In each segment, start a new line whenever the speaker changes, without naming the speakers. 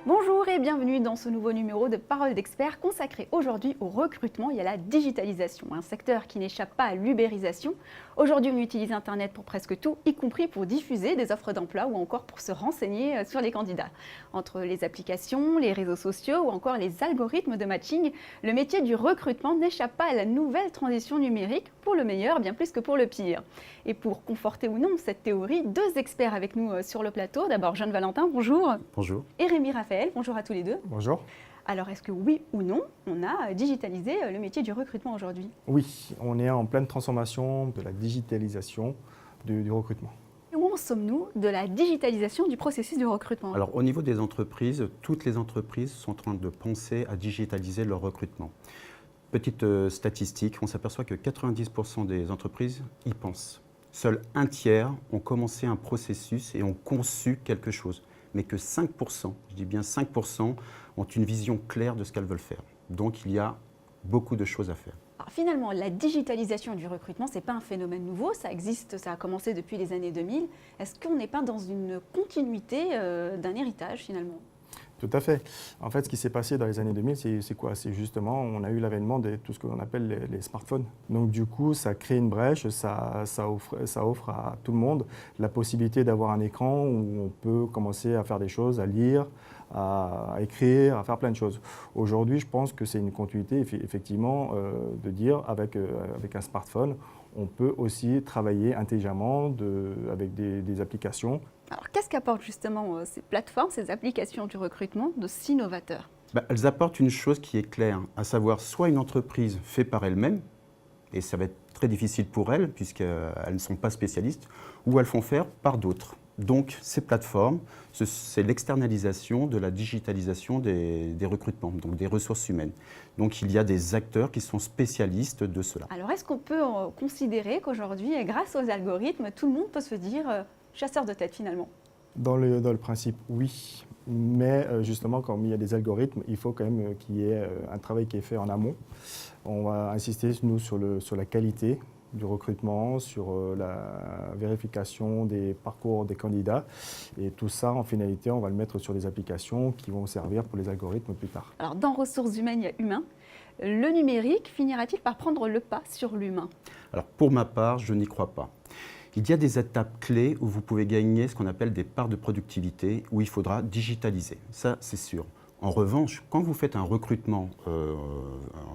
Bonjour et bienvenue dans ce nouveau numéro de Parole d'experts consacré aujourd'hui au recrutement et à la digitalisation, un secteur qui n'échappe pas à l'ubérisation. Aujourd'hui, on utilise Internet pour presque tout, y compris pour diffuser des offres d'emploi ou encore pour se renseigner sur les candidats. Entre les applications, les réseaux sociaux ou encore les algorithmes de matching, le métier du recrutement n'échappe pas à la nouvelle transition numérique, pour le meilleur bien plus que pour le pire. Et pour conforter ou non cette théorie, deux experts avec nous sur le plateau. D'abord, Jeanne Valentin, bonjour.
Bonjour.
Et Rémi Raphaël, bonjour à tous les deux.
Bonjour.
Alors, est-ce que oui ou non, on a digitalisé le métier du recrutement aujourd'hui?
Oui, on est en pleine transformation de la digitalisation du recrutement.
Et où en sommes-nous de la digitalisation du processus de recrutement?
Alors au niveau des entreprises, toutes les entreprises sont en train de penser à digitaliser leur recrutement. Petite statistique, on s'aperçoit que 90% des entreprises y pensent. Seul un tiers ont commencé un processus et ont conçu quelque chose. Mais que 5%, je dis bien 5%, ont une vision claire de ce qu'elles veulent faire. Donc il y a beaucoup de choses à faire.
Alors, finalement, la digitalisation du recrutement, ce n'est pas un phénomène nouveau, ça existe, ça a commencé depuis les années 2000. Est-ce qu'on n'est pas dans une continuité d'un héritage finalement?
Tout à fait. En fait, ce qui s'est passé dans les années 2000, c'est quoi? C'est justement, on a eu l'avènement de tout ce qu'on appelle les smartphones. Donc du coup, ça crée une brèche, ça offre à tout le monde la possibilité d'avoir un écran où on peut commencer à faire des choses, à lire, à écrire, à faire plein de choses. Aujourd'hui, je pense que c'est une continuité, effectivement, de dire avec un smartphone, on peut aussi travailler intelligemment avec des applications.
Alors, qu'est-ce qu'apportent justement ces plateformes, ces applications du recrutement de si novateurs?
Elles apportent une chose qui est claire, à savoir soit une entreprise fait par elle-même, et ça va être très difficile pour elles puisqu'elles ne sont pas spécialistes, ou elles font faire par d'autres. Donc ces plateformes, c'est l'externalisation de la digitalisation des recrutements, donc des ressources humaines. Donc il y a des acteurs qui sont spécialistes de cela.
Alors est-ce qu'on peut considérer qu'aujourd'hui, grâce aux algorithmes, tout le monde peut se dire chasseur de tête finalement?
Dans le principe, oui. Mais justement, comme il y a des algorithmes, il faut quand même qu'il y ait un travail qui est fait en amont. On va insister, nous, sur la qualité du recrutement, sur la vérification des parcours des candidats. Et tout ça, en finalité, on va le mettre sur des applications qui vont servir pour les algorithmes plus tard.
Alors, dans ressources humaines, il y a humain. Le numérique finira-t-il par prendre le pas sur l'humain?
Alors pour ma part, je n'y crois pas. Il y a des étapes clés où vous pouvez gagner ce qu'on appelle des parts de productivité, où il faudra digitaliser. Ça, c'est sûr. En revanche, quand vous faites un recrutement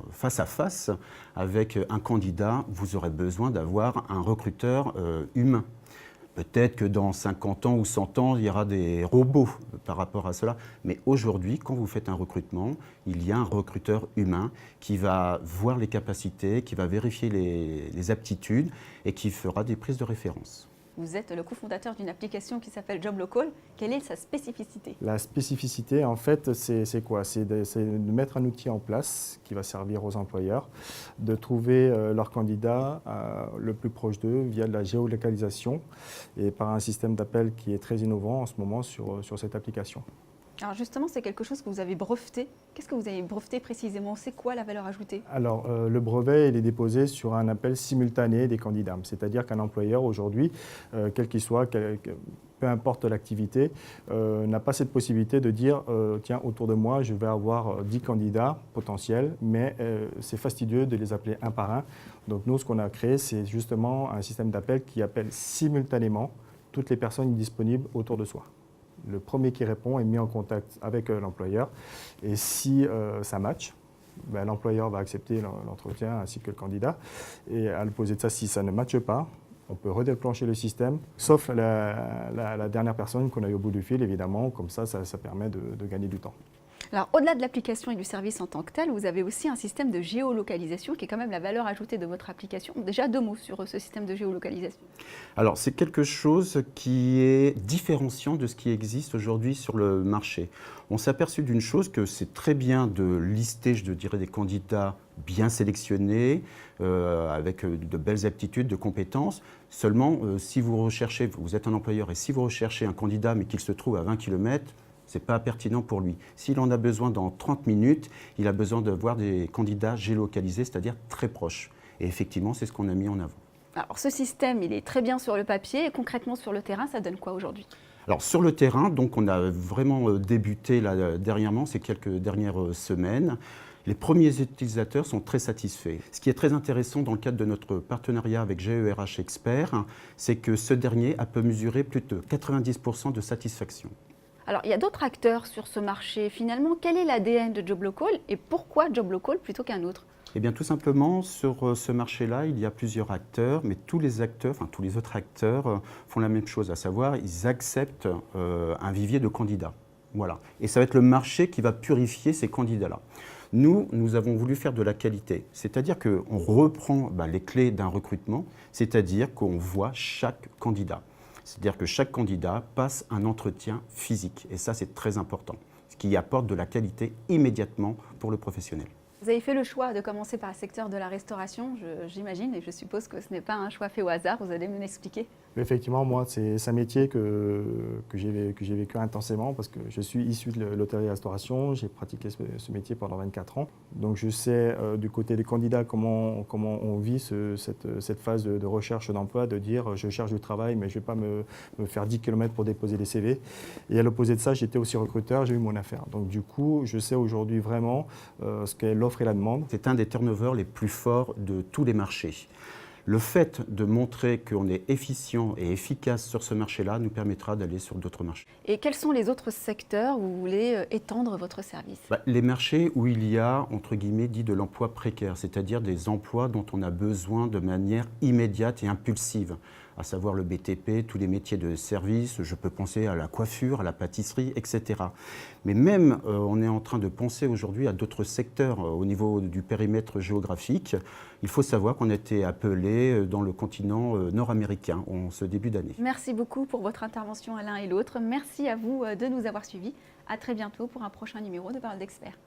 face à face avec un candidat, vous aurez besoin d'avoir un recruteur humain. Peut-être que dans 50 ans ou 100 ans, il y aura des robots par rapport à cela. Mais aujourd'hui, quand vous faites un recrutement, il y a un recruteur humain qui va voir les capacités, qui va vérifier les aptitudes et qui fera des prises de référence.
Vous êtes le cofondateur d'une application qui s'appelle Job Local. Quelle est sa spécificité?
La spécificité, en fait, c'est quoi? C'est de mettre un outil en place qui va servir aux employeurs, de trouver leurs candidats le plus proche d'eux via de la géolocalisation et par un système d'appel qui est très innovant en ce moment sur cette application.
Alors justement, c'est quelque chose que vous avez breveté. Qu'est-ce que vous avez breveté précisément? C'est quoi la valeur ajoutée?
Alors, le brevet, il est déposé sur un appel simultané des candidats. C'est-à-dire qu'un employeur, aujourd'hui, quel qu'il soit, peu importe l'activité, n'a pas cette possibilité de dire tiens, autour de moi, je vais avoir 10 candidats potentiels, mais c'est fastidieux de les appeler un par un. Donc nous, ce qu'on a créé, c'est justement un système d'appel qui appelle simultanément toutes les personnes disponibles autour de soi. Le premier qui répond est mis en contact avec l'employeur et si ça match, l'employeur va accepter l'entretien ainsi que le candidat. Et à l'opposé de ça, si ça ne matche pas, on peut redéclencher le système, sauf la dernière personne qu'on a eu au bout du fil, évidemment. Comme ça permet de gagner du temps.
Alors, au-delà de l'application et du service en tant que tel, vous avez aussi un système de géolocalisation qui est quand même la valeur ajoutée de votre application. Déjà, deux mots sur ce système de géolocalisation.
Alors, c'est quelque chose qui est différenciant de ce qui existe aujourd'hui sur le marché. On s'est aperçu d'une chose, que c'est très bien de lister, je dirais, des candidats bien sélectionnés, avec de belles aptitudes, de compétences. Seulement, si vous recherchez, vous êtes un employeur, et si vous recherchez un candidat, mais qu'il se trouve à 20 km, ce n'est pas pertinent pour lui. S'il en a besoin dans 30 minutes, il a besoin de voir des candidats géolocalisés, c'est-à-dire très proches. Et effectivement, c'est ce qu'on a mis en avant.
Alors, ce système, il est très bien sur le papier et concrètement sur le terrain, ça donne quoi aujourd'hui?
Alors sur le terrain, donc on a vraiment débuté là, dernièrement, ces quelques dernières semaines. Les premiers utilisateurs sont très satisfaits. Ce qui est très intéressant dans le cadre de notre partenariat avec GERH Expert, c'est que ce dernier a pu mesurer plus de 90% de satisfaction.
Alors, il y a d'autres acteurs sur ce marché. Finalement, quel est l'ADN de JobLocal et pourquoi JobLocal plutôt qu'un autre?
Eh bien, tout simplement, sur ce marché-là, il y a plusieurs acteurs, mais tous les acteurs, enfin tous les autres acteurs font la même chose, à savoir, ils acceptent un vivier de candidats. Voilà. Et ça va être le marché qui va purifier ces candidats-là. Nous avons voulu faire de la qualité, c'est-à-dire qu'on reprend les clés d'un recrutement, c'est-à-dire qu'on voit chaque candidat. C'est-à-dire que chaque candidat passe un entretien physique, et ça c'est très important, ce qui apporte de la qualité immédiatement pour le professionnel.
Vous avez fait le choix de commencer par le secteur de la restauration, j'imagine, et je suppose que ce n'est pas un choix fait au hasard, vous allez me l'expliquer.
Effectivement, moi, c'est un métier que j'ai vécu intensément parce que je suis issu de l'hôtellerie-restauration, j'ai pratiqué ce métier pendant 24 ans. Donc je sais du côté des candidats comment on vit cette phase de recherche d'emploi, de dire je cherche du travail mais je ne vais pas me faire 10 km pour déposer des CV. Et à l'opposé de ça, j'étais aussi recruteur, j'ai eu mon affaire. Donc du coup, je sais aujourd'hui vraiment ce qu'est l'offre et la demande.
C'est un des turnovers les plus forts de tous les marchés. Le fait de montrer qu'on est efficient et efficace sur ce marché-là nous permettra d'aller sur d'autres marchés.
Et quels sont les autres secteurs où vous voulez étendre votre service?
Les marchés où il y a, entre guillemets, dit de l'emploi précaire, c'est-à-dire des emplois dont on a besoin de manière immédiate et impulsive, à savoir le BTP, tous les métiers de service, je peux penser à la coiffure, à la pâtisserie, etc. Mais même, on est en train de penser aujourd'hui à d'autres secteurs au niveau du périmètre géographique. Il faut savoir qu'on a été appelé dans le continent nord-américain en ce début d'année.
Merci beaucoup pour votre intervention à l'un et l'autre. Merci à vous de nous avoir suivis. À très bientôt pour un prochain numéro de Parole d'Expert.